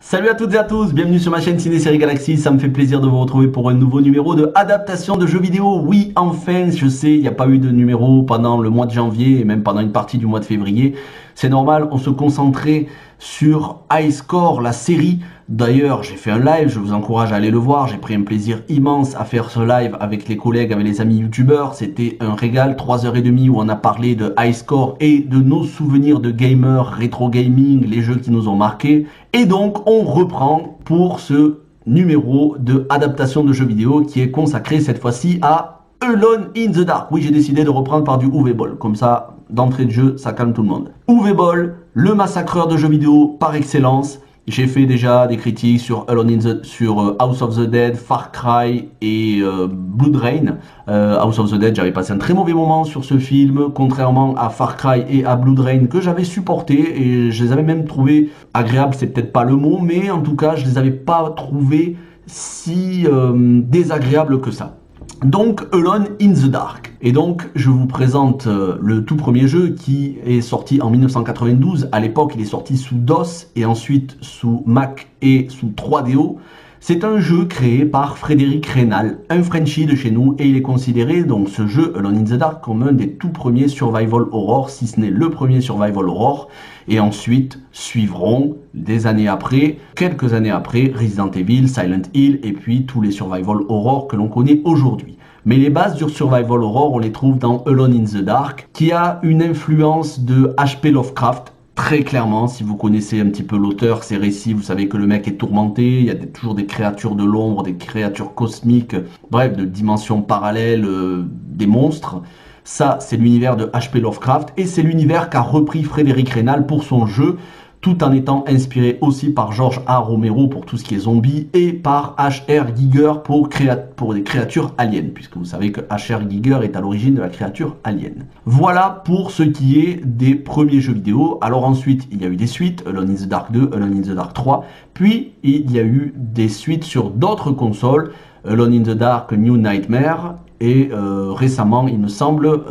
Salut à toutes et à tous, bienvenue sur ma chaîne Ciné Série Galaxy, ça me fait plaisir de vous retrouver pour un nouveau numéro de adaptation de jeux vidéo. Oui, enfin, je sais, il n'y a pas eu de numéro pendant le mois de janvier et même pendant une partie du mois de février. C'est normal, on se concentrait sur High Score, la série. D'ailleurs, j'ai fait un live, je vous encourage à aller le voir. J'ai pris un plaisir immense à faire ce live avec les collègues, avec les amis youtubeurs. C'était un régal, 3h30 où on a parlé de High Score et de nos souvenirs de gamers, rétro gaming, les jeux qui nous ont marqués. Et donc, on reprend pour ce numéro de adaptation de jeux vidéo qui est consacré cette fois-ci à Alone in the Dark. Oui, j'ai décidé de reprendre par du Uwe Boll. Comme ça, d'entrée de jeu, ça calme tout le monde. Uwe Boll, le massacreur de jeux vidéo par excellence. J'ai fait déjà des critiques sur House of the Dead, Far Cry et Blood Rain. House of the Dead, j'avais passé un très mauvais moment sur ce film, contrairement à Far Cry et à Blood Rain que j'avais supporté et je les avais même trouvés agréables, c'est peut-être pas le mot, mais en tout cas, je les avais pas trouvés si désagréables que ça. Donc, Alone in the Dark. Et donc, je vous présente le tout premier jeu qui est sorti en 1992. À l'époque, il est sorti sous DOS et ensuite sous Mac et sous 3DO. C'est un jeu créé par Frédéric Reynal, un Frenchie de chez nous, et il est considéré, donc ce jeu, Alone in the Dark, comme un des tout premiers survival horror, si ce n'est le premier survival horror. Et ensuite suivront, des années après, quelques années après, Resident Evil, Silent Hill, et puis tous les survival horror que l'on connaît aujourd'hui. Mais les bases du survival horror, on les trouve dans Alone in the Dark, qui a une influence de H.P. Lovecraft, très clairement. Si vous connaissez un petit peu l'auteur, ses récits, vous savez que le mec est tourmenté, il y a toujours des créatures de l'ombre, des créatures cosmiques, bref, de dimensions parallèles, des monstres. Ça, c'est l'univers de H.P. Lovecraft et c'est l'univers qu'a repris Frédéric Reynal pour son jeu, tout en étant inspiré aussi par George A. Romero pour tout ce qui est zombies et par H.R. Giger pour des créatures aliens, puisque vous savez que H.R. Giger est à l'origine de la créature alien. Voilà pour ce qui est des premiers jeux vidéo. Alors ensuite, il y a eu des suites, Alone in the Dark 2, Alone in the Dark 3, puis il y a eu des suites sur d'autres consoles, Alone in the Dark New Nightmare, et récemment, il me semble,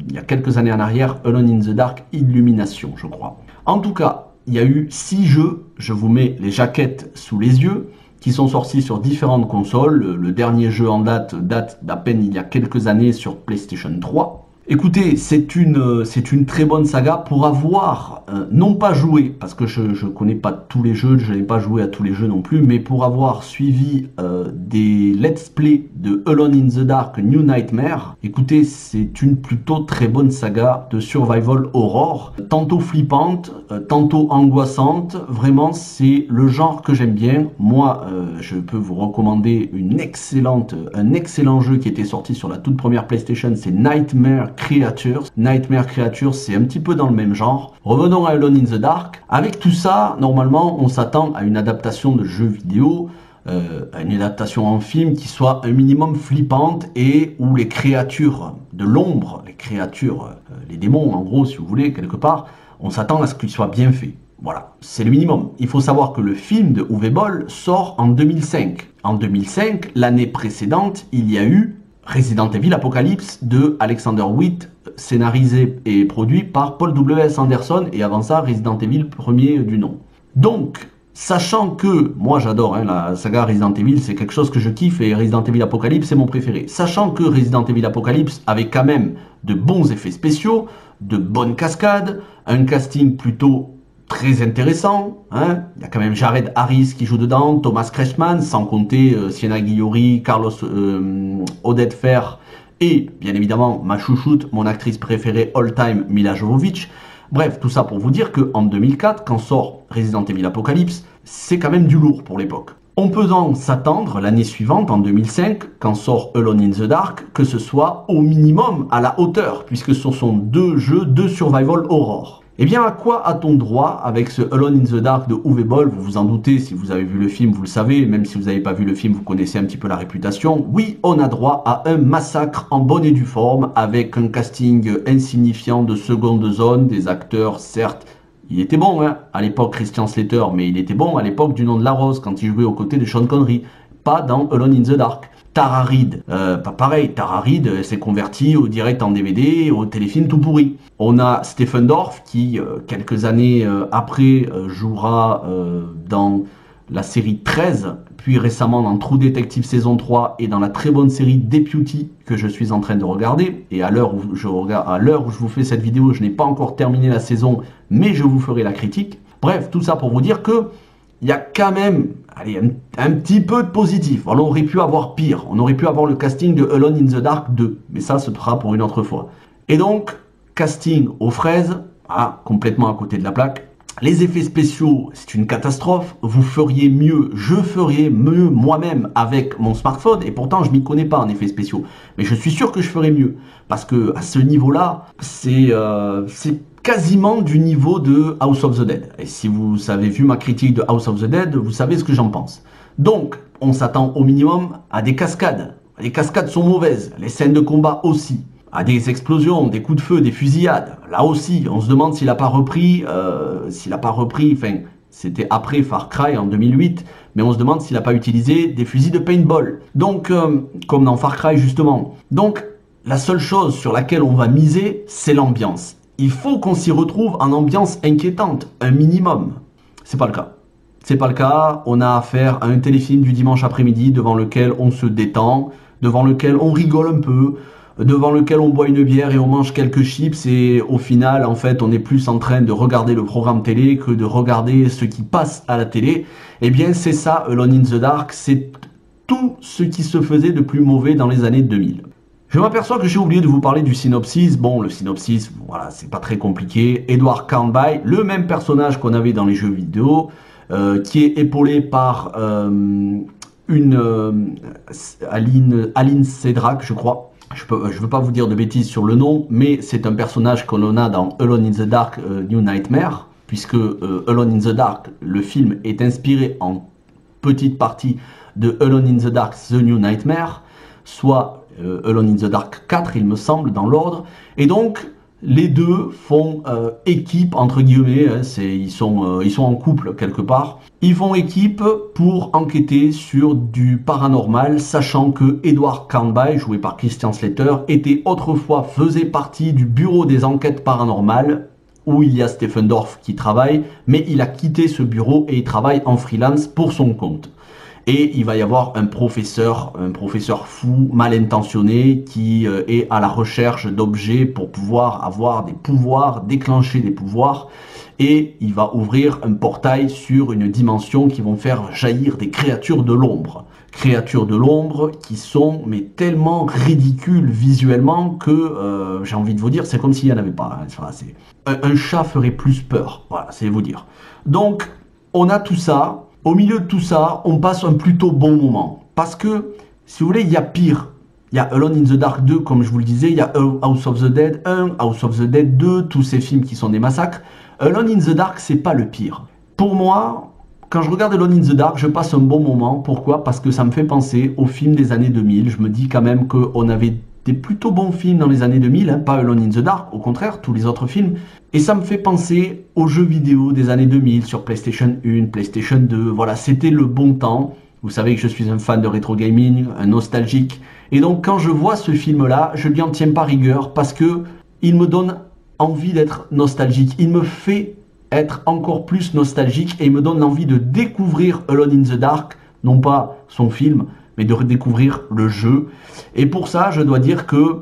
il y a quelques années en arrière, Alone in the Dark Illumination, je crois. En tout cas, il y a eu 6 jeux, je vous mets les jaquettes sous les yeux, qui sont sortis sur différentes consoles. Le dernier jeu en date d'à peine il y a quelques années sur PlayStation 3. Écoutez, c'est une très bonne saga pour avoir, non pas joué, parce que je connais pas tous les jeux, je n'ai pas joué à tous les jeux non plus, mais pour avoir suivi des let's play de Alone in the Dark New Nightmare, écoutez, c'est une plutôt très bonne saga de survival horror, tantôt flippante, tantôt angoissante. Vraiment, c'est le genre que j'aime bien. Moi, je peux vous recommander un excellent jeu qui était sorti sur la toute première PlayStation, c'est Nightmare Creatures. Nightmare Creatures, c'est un petit peu dans le même genre. Revenons à Alone in the Dark. Avec tout ça, normalement, on s'attend à une adaptation de jeu vidéo, à une adaptation en film qui soit un minimum flippante et où les créatures de l'ombre, les créatures, les démons en gros, si vous voulez, quelque part, on s'attend à ce qu'ils soient bien faits. Voilà, c'est le minimum. Il faut savoir que le film de Uwe Boll sort en 2005. En 2005, l'année précédente, il y a eu Resident Evil Apocalypse de Alexander Wheat, scénarisé et produit par Paul W.S. Anderson, et avant ça, Resident Evil premier du nom. Donc, sachant que, moi j'adore la saga Resident Evil, c'est quelque chose que je kiffe, et Resident Evil Apocalypse c'est mon préféré. Sachant que Resident Evil Apocalypse avait quand même de bons effets spéciaux, de bonnes cascades, un casting plutôt très intéressant, hein. Il y a quand même Jared Harris qui joue dedans, Thomas Kretschmann, sans compter Sienna Guillory, Carlos Oded Fer et bien évidemment ma chouchoute, mon actrice préférée all time, Mila Jovovich. Bref, tout ça pour vous dire qu'en 2004, quand sort Resident Evil Apocalypse, c'est quand même du lourd pour l'époque. On peut donc s'attendre l'année suivante, en 2005, quand sort Alone in the Dark, que ce soit au minimum à la hauteur, puisque ce sont deux jeux de survival horror. Eh bien, à quoi a-t-on droit avec ce Alone in the Dark de Uwe Boll? Vous vous en doutez, si vous avez vu le film, vous le savez, même si vous n'avez pas vu le film, vous connaissez un petit peu la réputation. Oui, on a droit à un massacre en bonne et due forme, avec un casting insignifiant de seconde zone, des acteurs, certes, il était bon, hein, à l'époque Christian Slater, mais il était bon à l'époque du Nom de la Rose, quand il jouait aux côtés de Sean Connery, pas dans Alone in the Dark. Tara Reid, pas pareil, Tara Reid s'est convertie au direct en DVD, au téléfilm tout pourri. On a Stephen Dorff qui, quelques années après, jouera dans la série 13, puis récemment dans True Detective saison 3 et dans la très bonne série Deputy que je suis en train de regarder. Et à l'heure où je vous fais cette vidéo, je n'ai pas encore terminé la saison, mais je vous ferai la critique. Bref, tout ça pour vous dire que il y a quand même, allez, un petit peu de positif. On aurait pu avoir pire. On aurait pu avoir le casting de Alone in the Dark 2. Mais ça, ce sera pour une autre fois. Et donc, casting aux fraises, complètement à côté de la plaque. Les effets spéciaux, c'est une catastrophe. Vous feriez mieux, je ferais mieux moi-même avec mon smartphone. Et pourtant, je m'y connais pas en effets spéciaux. Mais je suis sûr que je ferais mieux. Parce que à ce niveau-là, c'est quasiment du niveau de House of the Dead. Et si vous avez vu ma critique de House of the Dead, vous savez ce que j'en pense. Donc, on s'attend au minimum à des cascades. Les cascades sont mauvaises. Les scènes de combat aussi. À des explosions, des coups de feu, des fusillades. Là aussi, on se demande s'il n'a pas repris, enfin, c'était après Far Cry en 2008, mais on se demande s'il n'a pas utilisé des fusils de paintball. Donc, comme dans Far Cry justement. Donc, la seule chose sur laquelle on va miser, c'est l'ambiance. Il faut qu'on s'y retrouve en ambiance inquiétante, un minimum. C'est pas le cas. C'est pas le cas. On a affaire à un téléfilm du dimanche après-midi devant lequel on se détend, devant lequel on rigole un peu, devant lequel on boit une bière et on mange quelques chips, et au final, en fait, on est plus en train de regarder le programme télé que de regarder ce qui passe à la télé. Eh bien, c'est ça, Alone in the Dark, c'est tout ce qui se faisait de plus mauvais dans les années 2000. Je m'aperçois que j'ai oublié de vous parler du synopsis. Bon, le synopsis, voilà, c'est pas très compliqué. Edward Carnby, le même personnage qu'on avait dans les jeux vidéo, qui est épaulé par Aline Cedric, je crois. Je veux pas vous dire de bêtises sur le nom, mais c'est un personnage que l'on a dans Alone in the Dark New Nightmare, puisque Alone in the Dark, le film, est inspiré en petite partie de Alone in the Dark The New Nightmare, soit Alone in the Dark 4, il me semble, dans l'ordre. Et donc, les deux font équipe, entre guillemets, hein, ils sont en couple quelque part. Ils font équipe pour enquêter sur du paranormal, sachant que Edward Carnby, joué par Christian Slater, faisait partie du bureau des enquêtes paranormales, où il y a Stephen Dorff qui travaille, mais il a quitté ce bureau et il travaille en freelance pour son compte. Et il va y avoir un professeur fou, mal intentionné, qui est à la recherche d'objets pour pouvoir avoir des pouvoirs, déclencher des pouvoirs. Et il va ouvrir un portail sur une dimension qui vont faire jaillir des créatures de l'ombre. Créatures de l'ombre qui sont mais tellement ridicules visuellement que j'ai envie de vous dire, c'est comme s'il n'y en avait pas. Hein. Un chat ferait plus peur. Voilà, c'est vous dire. Donc, on a tout ça. Au milieu de tout ça, on passe un plutôt bon moment. Parce que, si vous voulez, il y a pire. Il y a Alone in the Dark 2, comme je vous le disais. Il y a House of the Dead 1, House of the Dead 2, tous ces films qui sont des massacres. Alone in the Dark, c'est pas le pire. Pour moi, quand je regarde Alone in the Dark, je passe un bon moment. Pourquoi? Parce que ça me fait penser aux films des années 2000. Je me dis quand même qu'on avait des plutôt bons films dans les années 2000, hein, pas Alone in the Dark, au contraire, tous les autres films. Et ça me fait penser aux jeux vidéo des années 2000 sur PlayStation 1, PlayStation 2. Voilà, c'était le bon temps. Vous savez que je suis un fan de rétro gaming, un nostalgique. Et donc quand je vois ce film-là, je lui en tiens pas rigueur parce que il me donne envie d'être nostalgique. Il me fait être encore plus nostalgique et il me donne l'envie de découvrir Alone in the Dark, non pas son film, mais de redécouvrir le jeu. Et pour ça, je dois dire que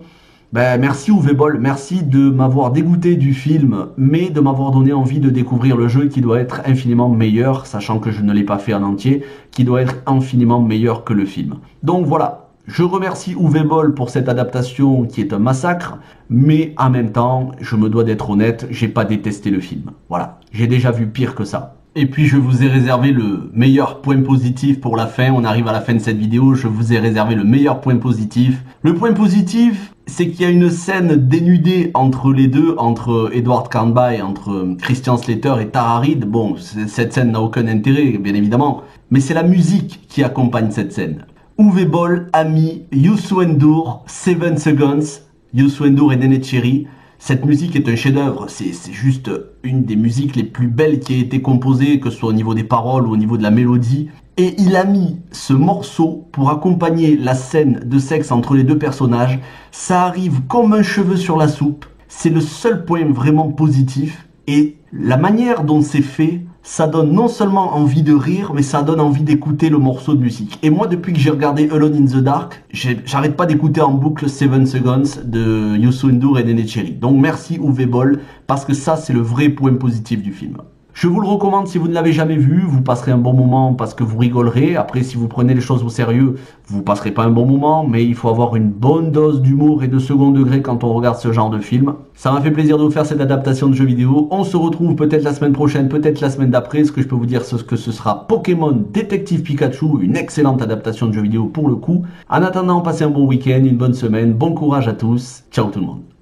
merci Uwe Boll, merci de m'avoir dégoûté du film, mais de m'avoir donné envie de découvrir le jeu qui doit être infiniment meilleur, sachant que je ne l'ai pas fait en entier, qui doit être infiniment meilleur que le film. Donc voilà, je remercie Uwe Boll pour cette adaptation qui est un massacre, mais en même temps, je me dois d'être honnête, j'ai pas détesté le film. Voilà, j'ai déjà vu pire que ça. Et puis je vous ai réservé le meilleur point positif pour la fin. On arrive à la fin de cette vidéo, je vous ai réservé le meilleur point positif. Le point positif, c'est qu'il y a une scène dénudée entre les deux, entre Edward Carnby, entre Christian Slater et Tara Reid. Bon, cette scène n'a aucun intérêt, bien évidemment, mais c'est la musique qui accompagne cette scène. Uwe Boll a mis Youssou N'Dour, 7 Seconds, Youssou N'Dour et Néné Cherry. Cette musique est un chef-d'œuvre, c'est juste une des musiques les plus belles qui a été composée, que ce soit au niveau des paroles ou au niveau de la mélodie. Et il a mis ce morceau pour accompagner la scène de sexe entre les deux personnages. Ça arrive comme un cheveu sur la soupe. C'est le seul point vraiment positif. Et la manière dont c'est fait ça donne non seulement envie de rire, mais ça donne envie d'écouter le morceau de musique. Et moi, depuis que j'ai regardé Alone in the Dark, j'arrête pas d'écouter en boucle 7 Seconds de Youssou N'Dour et Néné Cherry. Donc merci Uwe Boll, parce que ça, c'est le vrai point positif du film. Je vous le recommande si vous ne l'avez jamais vu, vous passerez un bon moment parce que vous rigolerez. Après, si vous prenez les choses au sérieux, vous passerez pas un bon moment, mais il faut avoir une bonne dose d'humour et de second degré quand on regarde ce genre de film. Ça m'a fait plaisir de vous faire cette adaptation de jeu vidéo. On se retrouve peut-être la semaine prochaine, peut-être la semaine d'après. Ce que je peux vous dire, c'est que ce sera Pokémon Détective Pikachu, une excellente adaptation de jeu vidéo pour le coup. En attendant, passez un bon week-end, une bonne semaine, bon courage à tous. Ciao tout le monde.